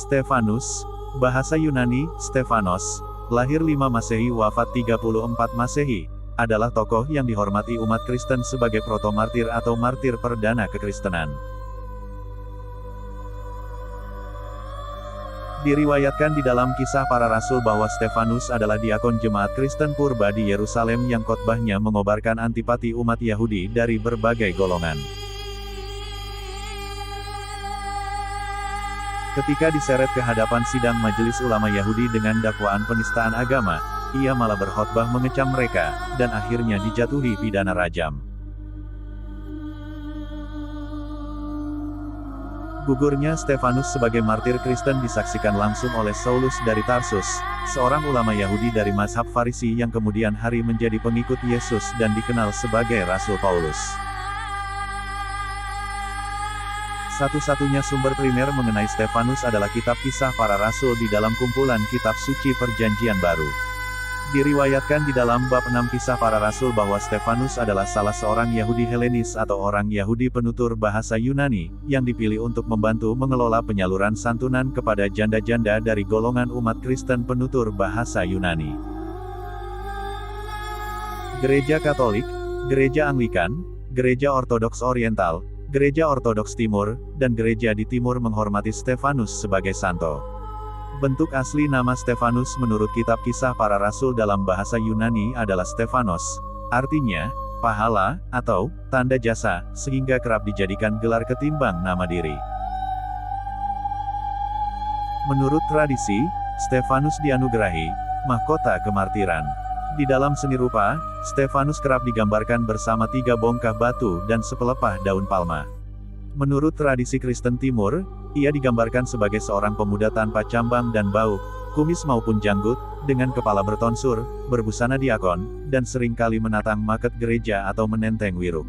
Stefanus, bahasa Yunani, Stefanos, lahir 5 Masehi wafat 34 Masehi, adalah tokoh yang dihormati umat Kristen sebagai proto-martir atau martir perdana kekristenan. Diriwayatkan di dalam Kisah Para Rasul bahwa Stefanus adalah diakon jemaat Kristen purba di Yerusalem yang khotbahnya mengobarkan antipati umat Yahudi dari berbagai golongan. Ketika diseret ke hadapan sidang majelis ulama Yahudi dengan dakwaan penistaan agama, ia malah berkhotbah mengecam mereka, dan akhirnya dijatuhi pidana rajam. Gugurnya Stefanus sebagai martir Kristen disaksikan langsung oleh Saulus dari Tarsus, seorang ulama Yahudi dari mazhab Farisi yang kemudian hari menjadi pengikut Yesus dan dikenal sebagai Rasul Paulus. Satu-satunya sumber primer mengenai Stefanus adalah kitab Kisah Para Rasul di dalam kumpulan kitab suci Perjanjian Baru. Diriwayatkan di dalam bab 6 Kisah Para Rasul bahwa Stefanus adalah salah seorang Yahudi Helenis atau orang Yahudi penutur bahasa Yunani, yang dipilih untuk membantu mengelola penyaluran santunan kepada janda-janda dari golongan umat Kristen penutur bahasa Yunani. Gereja Katolik, Gereja Anglikan, Gereja Ortodoks Oriental, Gereja Ortodoks Timur, dan gereja di Timur menghormati Stefanus sebagai santo. Bentuk asli nama Stefanus menurut kitab Kisah Para Rasul dalam bahasa Yunani adalah Stefanos, artinya, pahala, atau, tanda jasa, sehingga kerap dijadikan gelar ketimbang nama diri. Menurut tradisi, Stefanus dianugerahi mahkota kemartiran. Di dalam seni rupa, Stefanus kerap digambarkan bersama 3 bongkah batu dan sepelepah daun palma. Menurut tradisi Kristen Timur, ia digambarkan sebagai seorang pemuda tanpa cambang dan bauk, kumis maupun janggut, dengan kepala bertonsur, berbusana diakon, dan seringkali menatang maket gereja atau menenteng wiruk.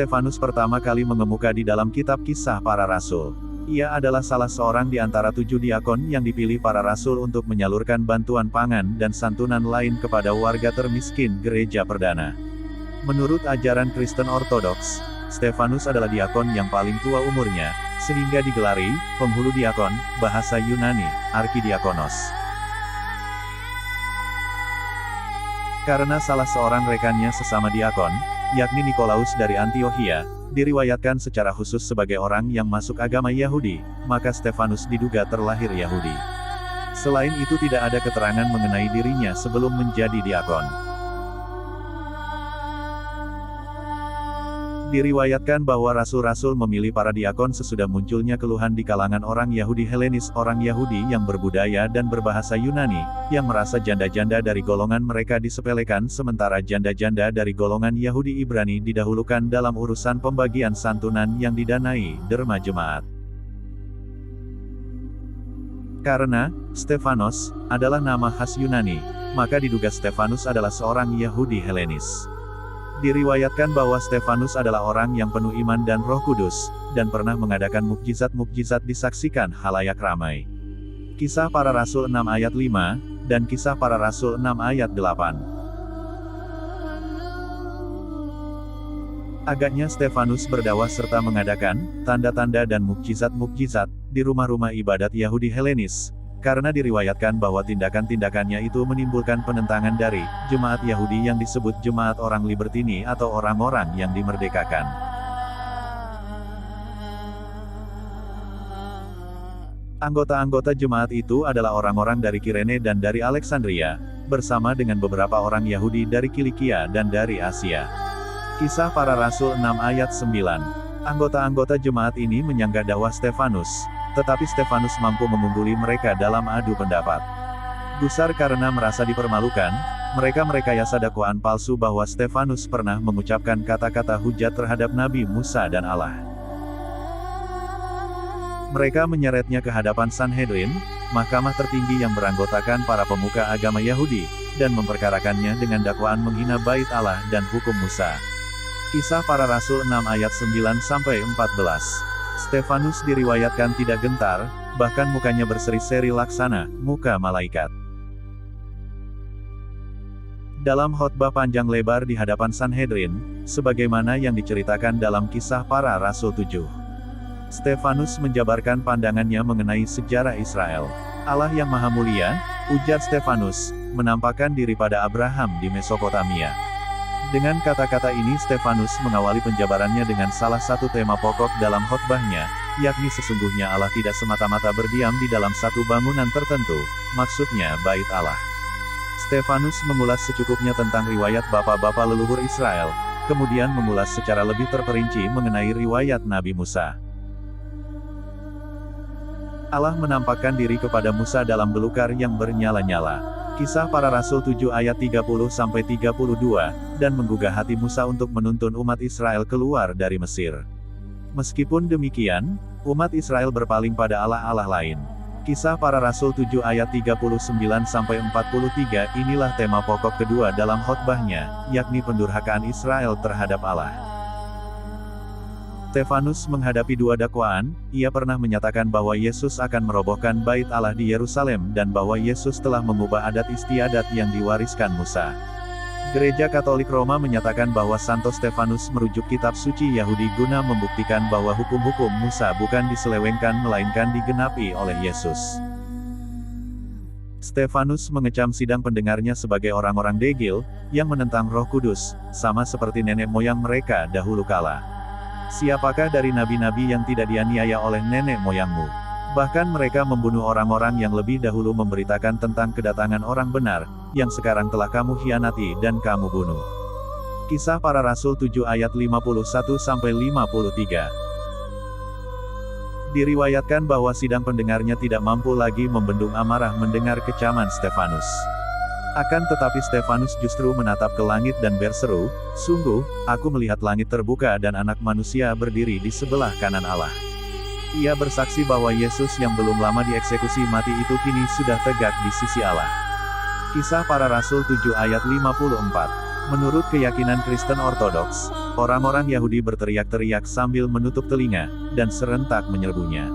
Stefanus pertama kali mengemuka di dalam kitab Kisah Para Rasul. Ia adalah salah seorang di antara 7 diakon yang dipilih para rasul untuk menyalurkan bantuan pangan dan santunan lain kepada warga termiskin gereja perdana. Menurut ajaran Kristen Ortodoks, Stefanus adalah diakon yang paling tua umurnya, sehingga digelari penghulu diakon, bahasa Yunani, arkidiakonos. Karena salah seorang rekannya sesama diakon, yakni Nikolaus dari Antiokhia, diriwayatkan secara khusus sebagai orang yang masuk agama Yahudi, maka Stefanus diduga terlahir Yahudi. Selain itu tidak ada keterangan mengenai dirinya sebelum menjadi diakon. Diriwayatkan bahwa rasul-rasul memilih para diakon sesudah munculnya keluhan di kalangan orang Yahudi Helenis, orang Yahudi yang berbudaya dan berbahasa Yunani, yang merasa janda-janda dari golongan mereka disepelekan sementara janda-janda dari golongan Yahudi Ibrani didahulukan dalam urusan pembagian santunan yang didanai derma jemaat. Karena Stefanos adalah nama khas Yunani, maka diduga Stefanus adalah seorang Yahudi Helenis. Diriwayatkan bahwa Stefanus adalah orang yang penuh iman dan Roh Kudus, dan pernah mengadakan mukjizat-mukjizat disaksikan halayak ramai. Kisah Para Rasul 6 ayat 5, dan Kisah Para Rasul 6 ayat 8. Agaknya Stefanus berdakwah serta mengadakan tanda-tanda dan mukjizat-mukjizat di rumah-rumah ibadat Yahudi Helenis, karena diriwayatkan bahwa tindakan-tindakannya itu menimbulkan penentangan dari jemaat Yahudi yang disebut jemaat orang libertini atau orang-orang yang dimerdekakan. Anggota-anggota jemaat itu adalah orang-orang dari Kirene dan dari Alexandria, bersama dengan beberapa orang Yahudi dari Kilikia dan dari Asia. Kisah Para Rasul 6 ayat 9. Anggota-anggota jemaat ini menyanggah dakwah Stefanus, tetapi Stefanus mampu mengungguli mereka dalam adu pendapat. Gusar karena merasa dipermalukan, mereka merekayasa dakwaan palsu bahwa Stefanus pernah mengucapkan kata-kata hujat terhadap Nabi Musa dan Allah. Mereka menyeretnya ke hadapan Sanhedrin, mahkamah tertinggi yang beranggotakan para pemuka agama Yahudi, dan memperkarakannya dengan dakwaan menghina Bait Allah dan hukum Musa. Kisah Para Rasul 6 ayat 9-14. Stefanus diriwayatkan tidak gentar, bahkan mukanya berseri-seri laksana muka malaikat. Dalam khotbah panjang lebar di hadapan Sanhedrin, sebagaimana yang diceritakan dalam Kisah Para Rasul 7. Stefanus menjabarkan pandangannya mengenai sejarah Israel. Allah yang Maha Mulia, ujar Stefanus, menampakkan diri pada Abraham di Mesopotamia. Dengan kata-kata ini Stefanus mengawali penjabarannya dengan salah satu tema pokok dalam khotbahnya, yakni sesungguhnya Allah tidak semata-mata berdiam di dalam satu bangunan tertentu, maksudnya Bait Allah. Stefanus mengulas secukupnya tentang riwayat bapa-bapa leluhur Israel, kemudian mengulas secara lebih terperinci mengenai riwayat Nabi Musa. Allah menampakkan diri kepada Musa dalam belukar yang bernyala-nyala. Kisah Para Rasul 7 ayat 30-32, dan menggugah hati Musa untuk menuntun umat Israel keluar dari Mesir. Meskipun demikian, umat Israel berpaling pada Allah-Allah lain. Kisah Para Rasul 7 ayat 39-43, inilah tema pokok kedua dalam khotbahnya, yakni pendurhakaan Israel terhadap Allah. Stefanus menghadapi dua dakwaan. Ia pernah menyatakan bahwa Yesus akan merobohkan Bait Allah di Yerusalem dan bahwa Yesus telah mengubah adat istiadat yang diwariskan Musa. Gereja Katolik Roma menyatakan bahwa Santo Stefanus merujuk kitab suci Yahudi guna membuktikan bahwa hukum-hukum Musa bukan diselewengkan melainkan digenapi oleh Yesus. Stefanus mengecam sidang pendengarnya sebagai orang-orang degil, yang menentang Roh Kudus, sama seperti nenek moyang mereka dahulu kala. Siapakah dari nabi-nabi yang tidak dianiaya oleh nenek moyangmu? Bahkan mereka membunuh orang-orang yang lebih dahulu memberitakan tentang kedatangan orang benar, yang sekarang telah kamu hianati dan kamu bunuh. Kisah Para Rasul 7 ayat 51-53. Diriwayatkan bahwa sidang pendengarnya tidak mampu lagi membendung amarah mendengar kecaman Stefanus. Akan tetapi Stefanus justru menatap ke langit dan berseru, "Sungguh, aku melihat langit terbuka dan anak manusia berdiri di sebelah kanan Allah." Ia bersaksi bahwa Yesus yang belum lama dieksekusi mati itu kini sudah tegak di sisi Allah. Kisah Para Rasul 7 ayat 54. Menurut keyakinan Kristen Ortodoks, orang-orang Yahudi berteriak-teriak sambil menutup telinga, dan serentak menyerbunya.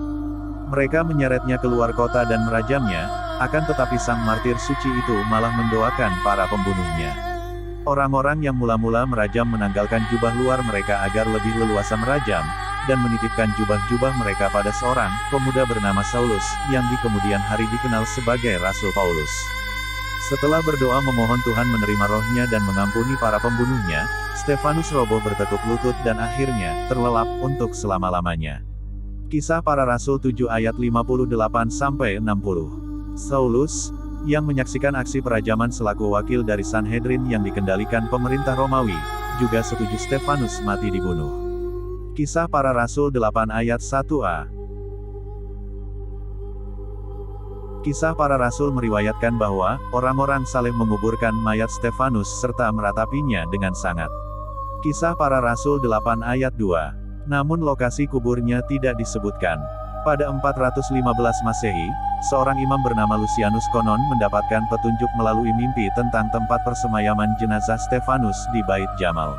Mereka menyeretnya keluar kota dan merajamnya, akan tetapi sang martir suci itu malah mendoakan para pembunuhnya. Orang-orang yang mula-mula merajam menanggalkan jubah luar mereka agar lebih leluasa merajam, dan menitipkan jubah-jubah mereka pada seorang pemuda bernama Saulus, yang di kemudian hari dikenal sebagai Rasul Paulus. Setelah berdoa memohon Tuhan menerima rohnya dan mengampuni para pembunuhnya, Stefanus roboh bertekuk lutut dan akhirnya terlelap untuk selama-lamanya. Kisah Para Rasul 7 ayat 58-60. Saulus, yang menyaksikan aksi perajaman selaku wakil dari Sanhedrin yang dikendalikan pemerintah Romawi, juga setuju Stefanus mati dibunuh. Kisah Para Rasul 8 ayat 1a. Kisah Para Rasul meriwayatkan bahwa orang-orang saling menguburkan mayat Stefanus serta meratapinya dengan sangat. Kisah Para Rasul 8 ayat 2. Namun lokasi kuburnya tidak disebutkan. Pada 415 Masehi, seorang imam bernama Lucianus konon mendapatkan petunjuk melalui mimpi tentang tempat persemayaman jenazah Stefanus di Bait Jamal.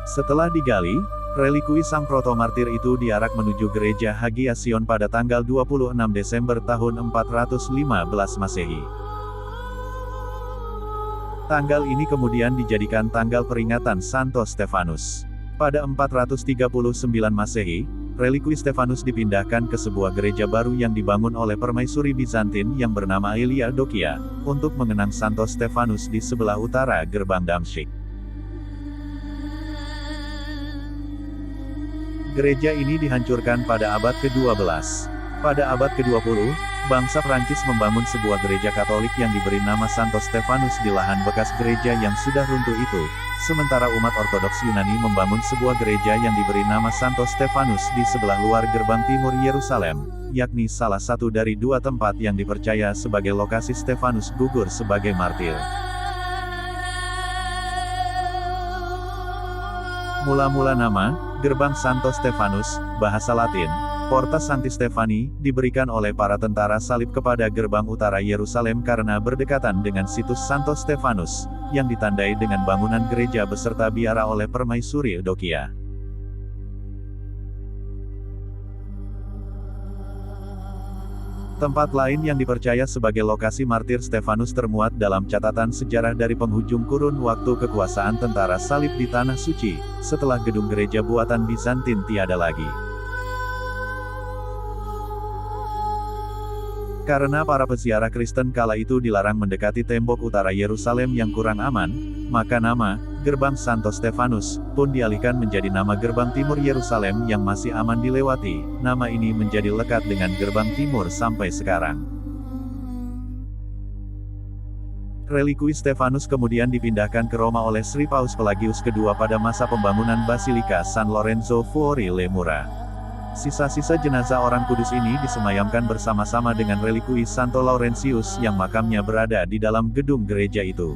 Setelah digali, relikui sang protomartir itu diarak menuju gereja Hagia Sion pada tanggal 26 Desember tahun 415 Masehi. Tanggal ini kemudian dijadikan tanggal peringatan Santo Stefanus. Pada 439 Masehi, relikui Stefanus dipindahkan ke sebuah gereja baru yang dibangun oleh permaisuri Bizantin yang bernama Aelia Dokia, untuk mengenang Santo Stefanus di sebelah utara gerbang Damsyik. Gereja ini dihancurkan pada abad ke-12. Pada abad ke-20, bangsa Prancis membangun sebuah gereja Katolik yang diberi nama Santo Stefanus di lahan bekas gereja yang sudah runtuh itu, sementara umat Ortodoks Yunani membangun sebuah gereja yang diberi nama Santo Stefanus di sebelah luar gerbang timur Yerusalem, yakni salah satu dari dua tempat yang dipercaya sebagai lokasi Stefanus gugur sebagai martir. Mula-mula nama, Gerbang Santo Stefanus, bahasa Latin, Porta Sancti Stefani, diberikan oleh para tentara salib kepada gerbang utara Yerusalem karena berdekatan dengan situs Santo Stefanus, yang ditandai dengan bangunan gereja beserta biara oleh permaisuri Eudokia. Tempat lain yang dipercaya sebagai lokasi martir Stefanus termuat dalam catatan sejarah dari penghujung kurun waktu kekuasaan tentara salib di Tanah Suci, setelah gedung gereja buatan Bizantin tiada lagi. Karena para peziarah Kristen kala itu dilarang mendekati tembok utara Yerusalem yang kurang aman, maka nama Gerbang Santo Stefanus pun dialihkan menjadi nama Gerbang Timur Yerusalem yang masih aman dilewati. Nama ini menjadi lekat dengan Gerbang Timur sampai sekarang. Relikui Stefanus kemudian dipindahkan ke Roma oleh Sri Paus Pelagius II pada masa pembangunan Basilika San Lorenzo Fuori le Mura. Sisa-sisa jenazah orang kudus ini disemayamkan bersama-sama dengan relikui Santo Laurentius yang makamnya berada di dalam gedung gereja itu.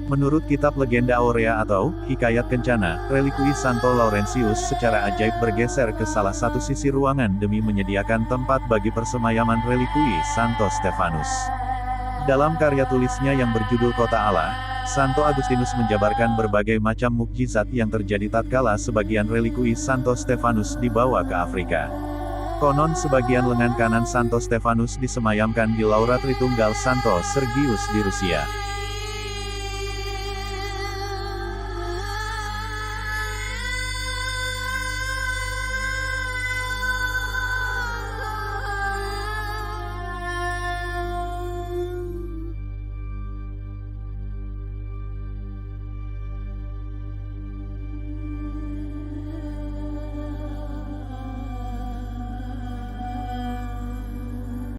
Menurut kitab Legenda Aurea atau Hikayat Kencana, relikui Santo Laurentius secara ajaib bergeser ke salah satu sisi ruangan demi menyediakan tempat bagi persemayaman relikui Santo Stefanus. Dalam karya tulisnya yang berjudul Kota Allah, Santo Agustinus menjabarkan berbagai macam mukjizat yang terjadi tatkala sebagian relikui Santo Stefanus dibawa ke Afrika. Konon sebagian lengan kanan Santo Stefanus disemayamkan di Laura Tritunggal Santo Sergius di Rusia.